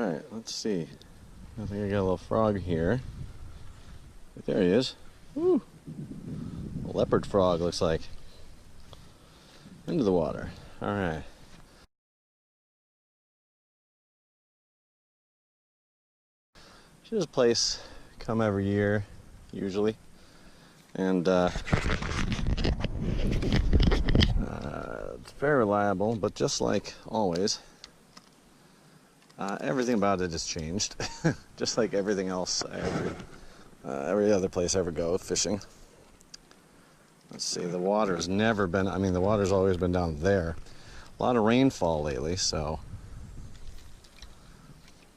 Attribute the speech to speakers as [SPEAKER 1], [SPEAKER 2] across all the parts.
[SPEAKER 1] Alright, let's see. I think I got a little frog here. There he is. Woo! A leopard frog, looks like. Into the water. Alright. To this place, come every year, usually. And it's very reliable, but just like always, everything about it has changed. Just like everything else every other place I ever go fishing. Let's see, the water's never been, the water's always been down there. A lot of rainfall lately, so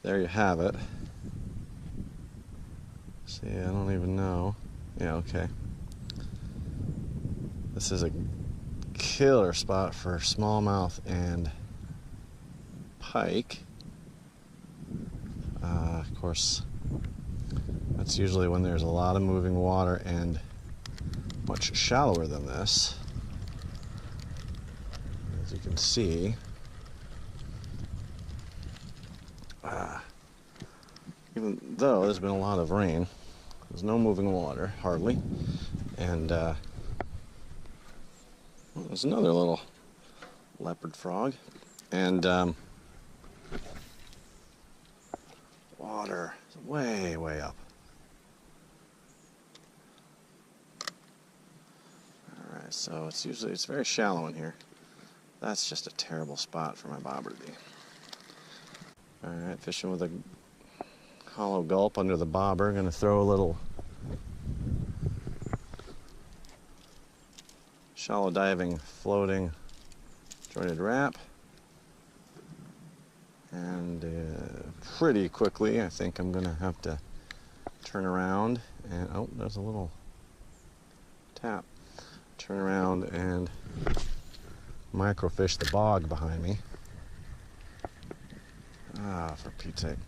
[SPEAKER 1] there you have it. See, I don't even know. Yeah, okay. This is a killer spot for smallmouth and pike. Of course, that's usually when there's a lot of moving water and much shallower than this. As you can see, even though there's been a lot of rain, there's no moving water, hardly. And well, there's another little leopard frog. And water is way, way up. Alright, so it's very shallow in here. That's just a terrible spot for my bobber to be. Alright, fishing with a hollow gulp under the bobber. Gonna throw a little shallow diving, floating, jointed wrap. And pretty quickly, I think I'm gonna have to turn around and, oh, there's a little tap. Turn around and microfish the bog behind me. Ah, for Pete's sake.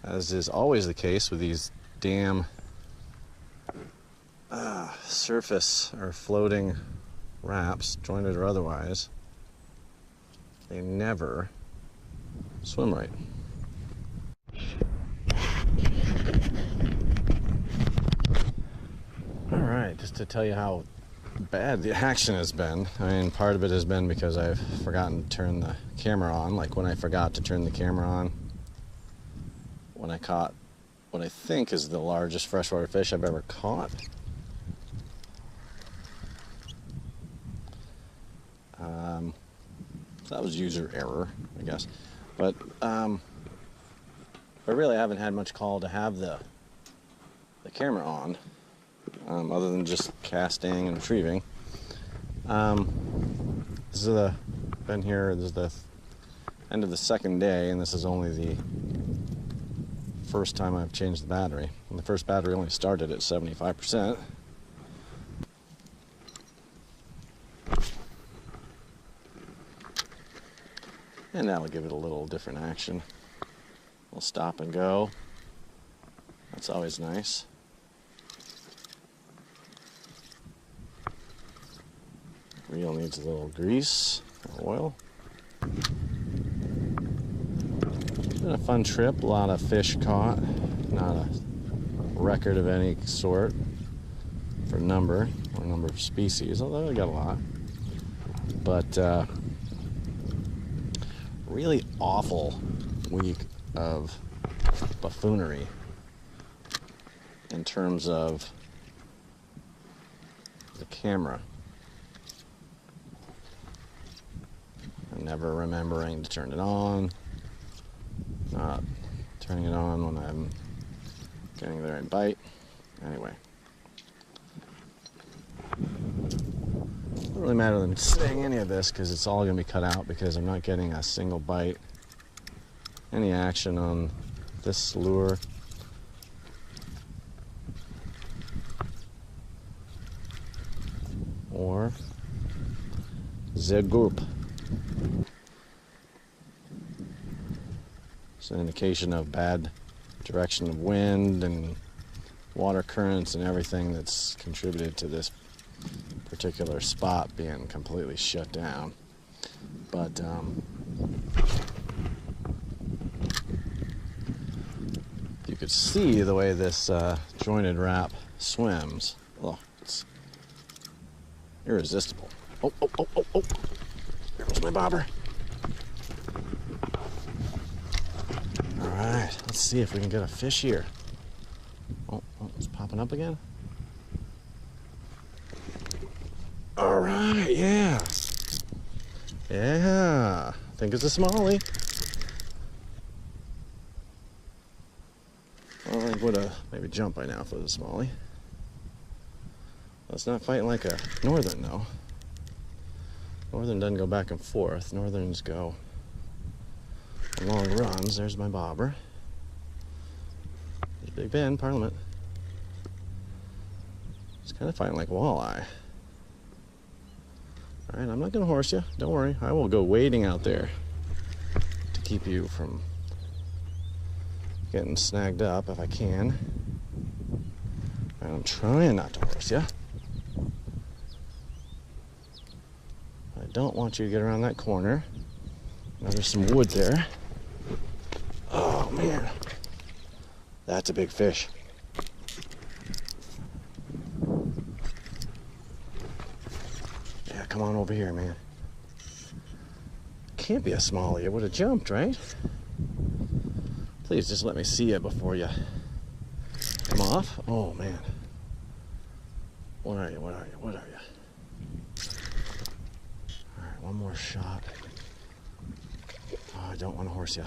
[SPEAKER 1] As is always the case with these damn surface or floating wraps, jointed or otherwise, they never swim right. Alright, just to tell you how bad the action has been. Part of it has been because I've forgotten to turn the camera on, like when I forgot to turn the camera on when I caught what I think is the largest freshwater fish I've ever caught. That was user error, I guess. But I really haven't had much call to have the camera on, other than just casting and retrieving. This is the end of the second day, and this is only the first time I've changed the battery. And the first battery only started at 75%. And that'll give it a little different action. We'll stop and go. That's always nice. Reel needs a little grease or oil. It's been a fun trip, a lot of fish caught. Not a record of any sort for number or number of species, although I got a lot. But really awful week of buffoonery in terms of the camera. I'm never remembering to turn it on, not turning it on when I'm getting the right bite. Anyway. Doesn't really matter than saying any of this because it's all going to be cut out because I'm not getting a single bite, any action on this lure. Or the group. It's an indication of bad direction of wind and water currents and everything that's contributed to this particular spot being completely shut down. But could see the way this jointed wrap swims. Oh, it's irresistible. Oh, oh, oh, oh, oh. There goes my bobber. All right, let's see if we can get a fish here. Oh, it's popping up again. All right, yeah. Yeah, I think it's a smallie. Well, I would have maybe jumped by now if it was a smallie. Well, it's not fighting like a northern, though. Northern doesn't go back and forth. Northerns go long runs. There's my bobber. There's Big Ben, Parliament. It's kind of fighting like walleye. All right, I'm not going to horse you. Don't worry. I will go wading out there to keep you from getting snagged up if I can. And I'm trying not to horse you. I don't want you to get around that corner. Now there's some wood there. Oh man, that's a big fish. Yeah, come on over here, man. Can't be a smallie. It would have jumped, right? Please just let me see it before you come off. Oh man. What are you? What are you? What are you? All right, one more shot. Oh, I don't want to horse you.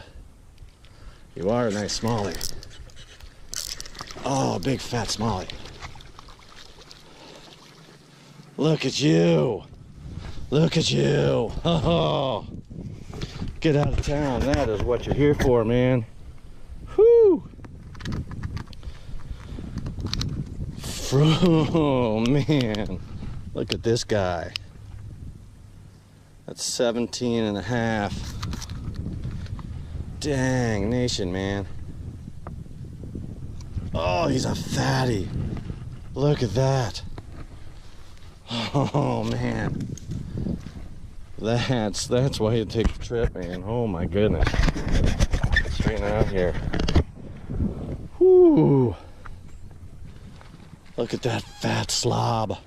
[SPEAKER 1] You are a nice smallie. Oh, big fat smallie. Look at you. Look at you. Oh, get out of town. That is what you're here for, man. Whew. Oh, man. Look at this guy. That's 17 and a half. Dang nation, man. Oh, he's a fatty. Look at that. Oh, man. That's why you take the trip, man. Oh, my goodness. Straighten out here. Whoo. Look at that fat slob.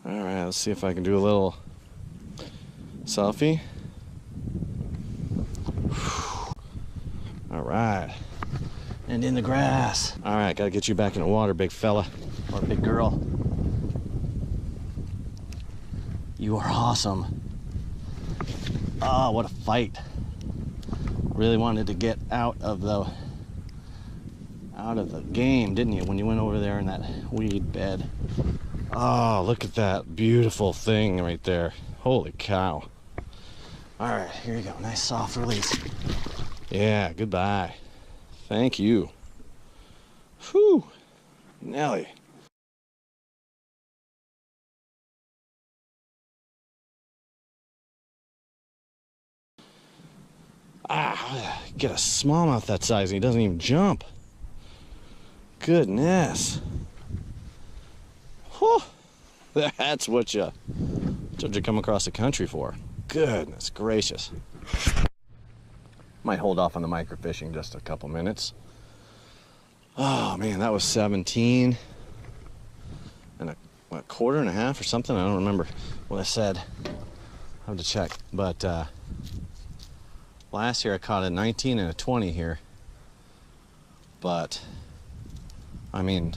[SPEAKER 1] All right, let's see if I can do a little selfie. All right, and in the grass. All right, gotta get you back in the water, big fella, or big girl. You are awesome. Oh, what a fight. Really wanted to get out of the game, didn't you, when you went over there in that weed bed. Oh, look at that beautiful thing right there. Holy cow. All right, here you go. Nice soft release. Yeah, goodbye. Thank you. Whew. Nelly. Ah, get a smallmouth that size and he doesn't even jump. Goodness. Whew. That's what you come across the country for. Goodness gracious. Might hold off on the microfishing just a couple minutes. Oh man, that was 17 and a quarter and a half or something. I don't remember what I said. I have to check. But last year I caught a 19 and a 20 here. But I mean,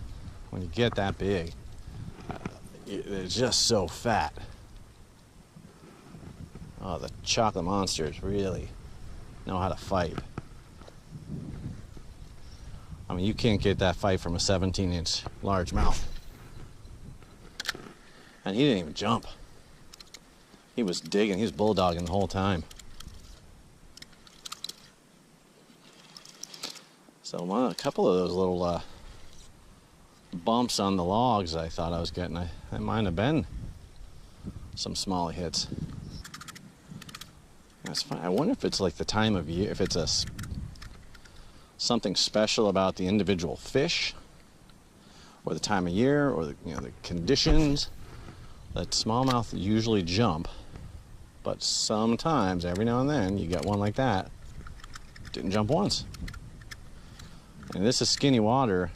[SPEAKER 1] when you get that big, it's just so fat. Oh, the chocolate monsters really know how to fight. I mean, you can't get that fight from a 17-inch largemouth. And he didn't even jump. He was digging, he was bulldogging the whole time. So a couple of those little bumps on the logs I thought I was getting, that might have been some smallie hits. That's fine. I wonder if it's like the time of year, if it's something special about the individual fish, or the time of year, or the conditions, that smallmouth usually jump, but sometimes, every now and then, you get one like that. Didn't jump once. And this is skinny water.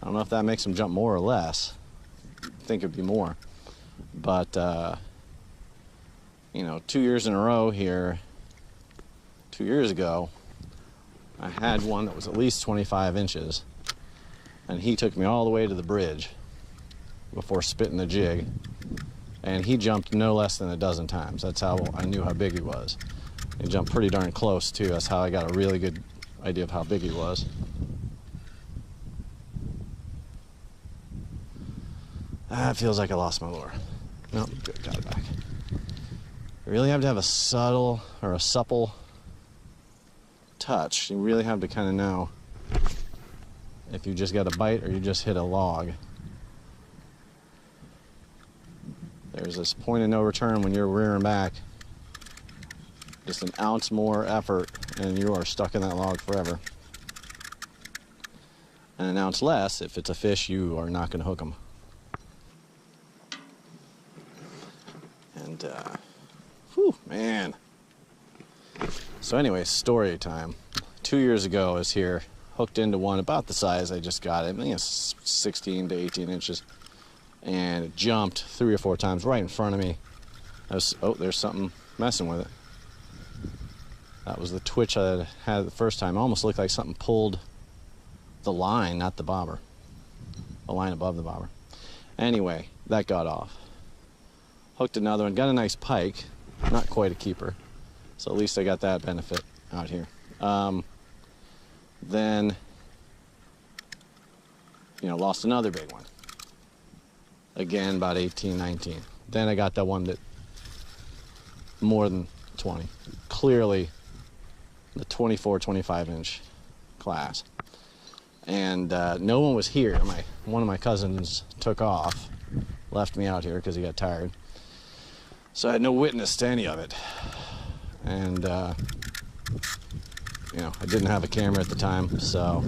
[SPEAKER 1] I don't know if that makes them jump more or less. I think it'd be more. But, you know, 2 years in a row here, 2 years ago, I had one that was at least 25 inches. And he took me all the way to the bridge before spitting the jig. And he jumped no less than a dozen times. That's how I knew how big he was. He jumped pretty darn close, too. That's how I got a really good idea of how big he was. Ah, it feels like I lost my lure. Nope, good, got it back. You really have to have a subtle or a supple touch. You really have to kind of know if you just got a bite or you just hit a log. There's this point of no return when you're rearing back. Just an ounce more effort and you are stuck in that log forever. And an ounce less, if it's a fish, you are not going to hook them. And, whew, man. So anyway, story time. 2 years ago I was here, hooked into one about the size I just got it. I think it's 16 to 18 inches. And it jumped 3 or 4 times right in front of me. Oh, there's something messing with it. That was the twitch I had the first time. It almost looked like something pulled the line, not the bobber. The line above the bobber. Anyway, that got off. Hooked another one, got a nice pike, not quite a keeper. So at least I got that benefit out here. Then, you know, lost another big one. Again, about 18, 19. Then I got that one that more than 20. Clearly the 24, 25 inch class. And no one was here. One of my cousins took off, left me out here because he got tired. So I had no witness to any of it. And, you know, I didn't have a camera at the time, so...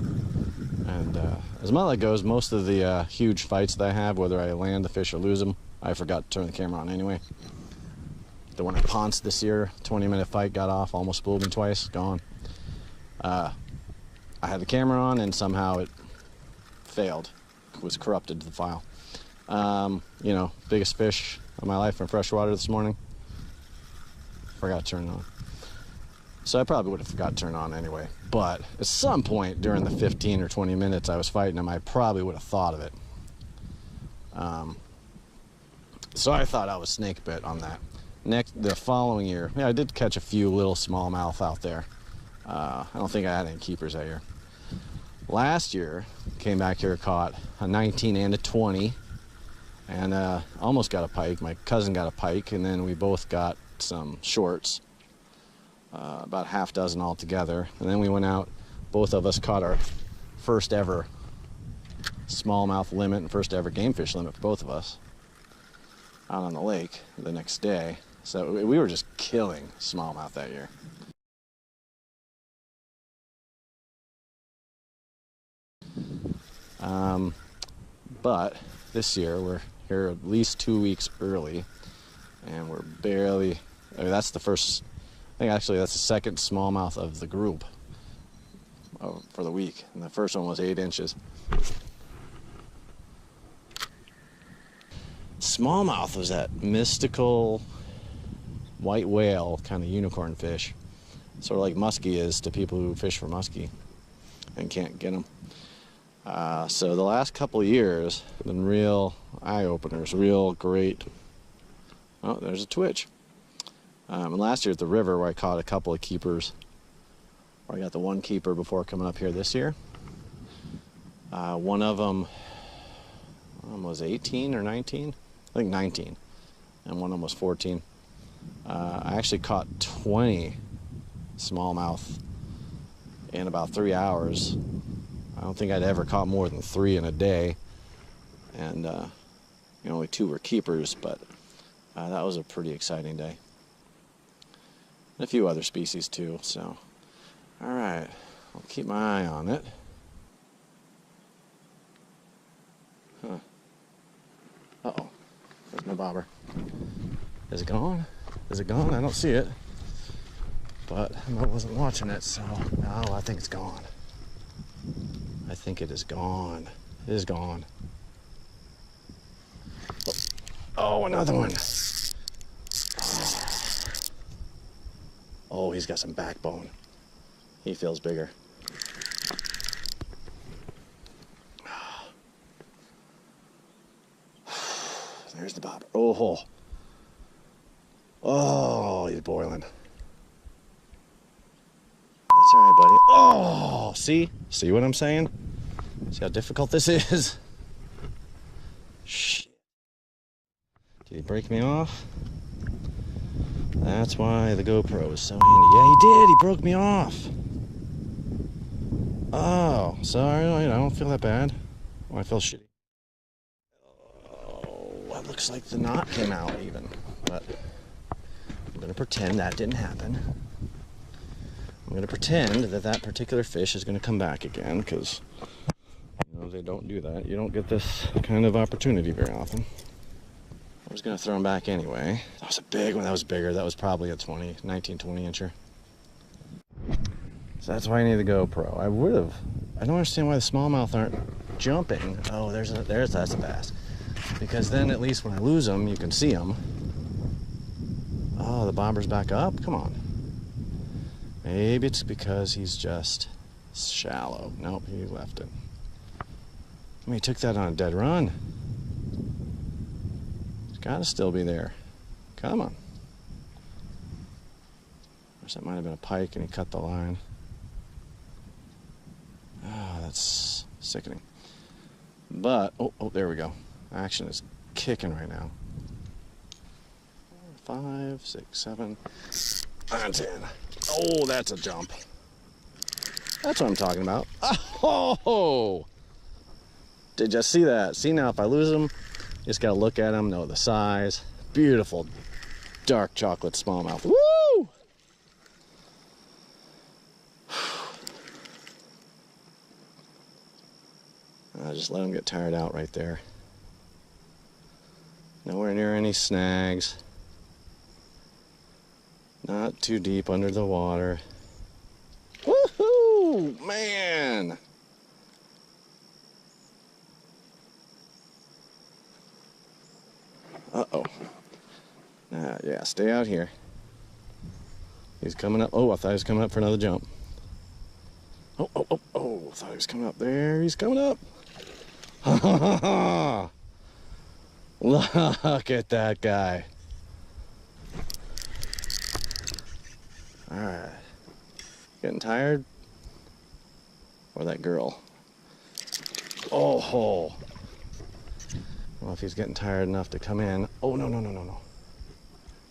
[SPEAKER 1] And as my luck goes, most of the huge fights that I have, whether I land the fish or lose them, I forgot to turn the camera on anyway. The one at Ponce this year, 20-minute fight, got off, almost spooled me twice, gone. I had the camera on and somehow it failed. It was corrupted to the file. You know, biggest fish of my life in freshwater this morning. Forgot to turn it on. So I probably would have forgot to turn it on anyway. But at some point during the 15 or 20 minutes I was fighting him, I probably would have thought of it. So I thought I was snake bit on that. The following year, yeah, I did catch a few little smallmouth out there. I don't think I had any keepers that year. Last year, came back here, caught a 19 and a 20, and almost got a pike. My cousin got a pike, and then we both got some shorts. About half dozen altogether. And then we went out, both of us caught our first ever smallmouth limit and first ever game fish limit for both of us out on the lake the next day. So we were just killing smallmouth that year. But this year we're here at least 2 weeks early, and we're barely, I mean, that's the first, I think actually that's the second smallmouth of the group for the week, and the first one was 8 inches. Smallmouth was that mystical white whale kind of unicorn fish, sort of like muskie is to people who fish for muskie and can't get them. So the last couple of years have been real eye-openers, real great. Oh, there's a twitch. And last year at the river, where I caught a couple of keepers, where I got the one keeper before coming up here this year. One of them was 18 or 19, I think 19, and one of them was 14. I actually caught 20 smallmouth in about 3 hours. I don't think I'd ever caught more than 3 in a day, and only 2 were keepers, but that was a pretty exciting day. And a few other species too, so all right, I'll keep my eye on it. Uh-oh, there's my bobber. Is it gone? Is it gone? I don't see it. But I wasn't watching it, so no, I think it's gone. I think it is gone. It is gone. Oh, another one. Oh, he's got some backbone. He feels bigger. There's the bobber. Oh, oh, he's boiling. That's all right, buddy. Oh, see what I'm saying? See how difficult this is? Shit. Did he break me off? That's why the GoPro is so handy. Yeah, he did. He broke me off. Oh, sorry. I don't feel that bad. Oh, I feel shitty. Oh, it looks like the knot came out even. But I'm going to pretend that didn't happen. I'm going to pretend that particular fish is going to come back again, because they don't do that. You don't get this kind of opportunity very often. I was going to throw him back anyway. That was a big one. That was bigger. That was probably a 19, 20 incher. So that's why I need the GoPro. I don't understand why the smallmouth aren't jumping. Oh, that's a bass. Because then at least when I lose them, you can see them. Oh, the bobber's back up? Come on. Maybe it's because he's just shallow. Nope, he left it. I mean, he took that on a dead run. He's got to still be there. Come on. Or that might have been a pike and he cut the line. Oh, that's sickening. But, oh, there we go. Action is kicking right now. 4, 5, 6, 7, 9, 10. Oh, that's a jump. That's what I'm talking about. Oh! Did you see that? See, now if I lose them, just gotta look at them, know the size. Beautiful dark chocolate smallmouth. Woo! I'll just let them get tired out right there. Nowhere near any snags. Not too deep under the water. Woohoo! Man! Uh-oh. Yeah, stay out here. He's coming up. Oh, I thought he was coming up for another jump. Oh, I thought he was coming up. There, he's coming up. Look at that guy. All right. Getting tired? Or that girl? Oh. Well, if he's getting tired enough to come in. Oh, no.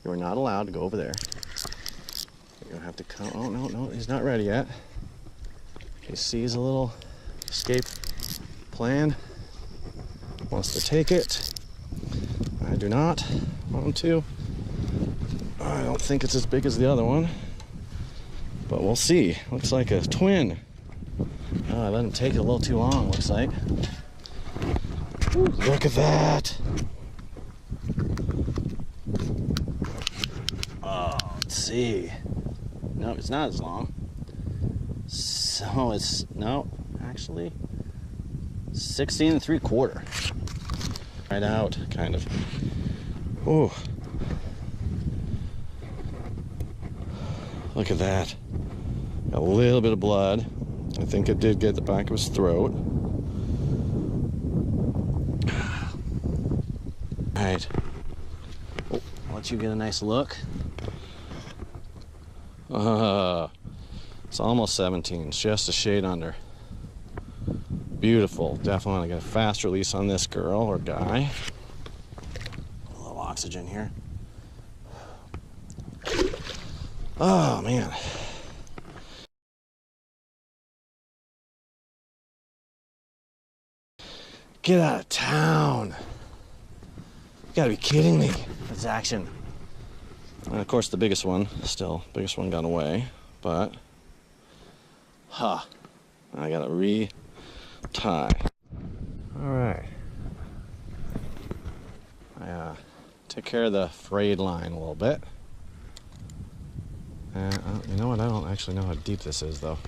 [SPEAKER 1] You are not allowed to go over there. You're gonna have to come. Oh, no, he's not ready yet. He sees a little escape plan. Wants to take it. I do not want him to. I don't think it's as big as the other one. But we'll see. Looks like a twin. Oh, I let him take it a little too long, looks like. Ooh, look at that. Oh, let's see. No, it's not as long. So it's, no, actually 16 3/4. Right out, kind of. Ooh. Look at that. A little bit of blood. I think it did get the back of his throat. Alright. Oh, I'll let you get a nice look. It's almost 17. It's just a shade under. Beautiful. Definitely want to get a fast release on this girl or guy. A little oxygen here. Oh, man. Get out of town. You gotta be kidding me. That's action. And of course the biggest one got away, but I gotta re-tie. All right. I take care of the frayed line a little bit. You know what? I don't actually know how deep this is, though.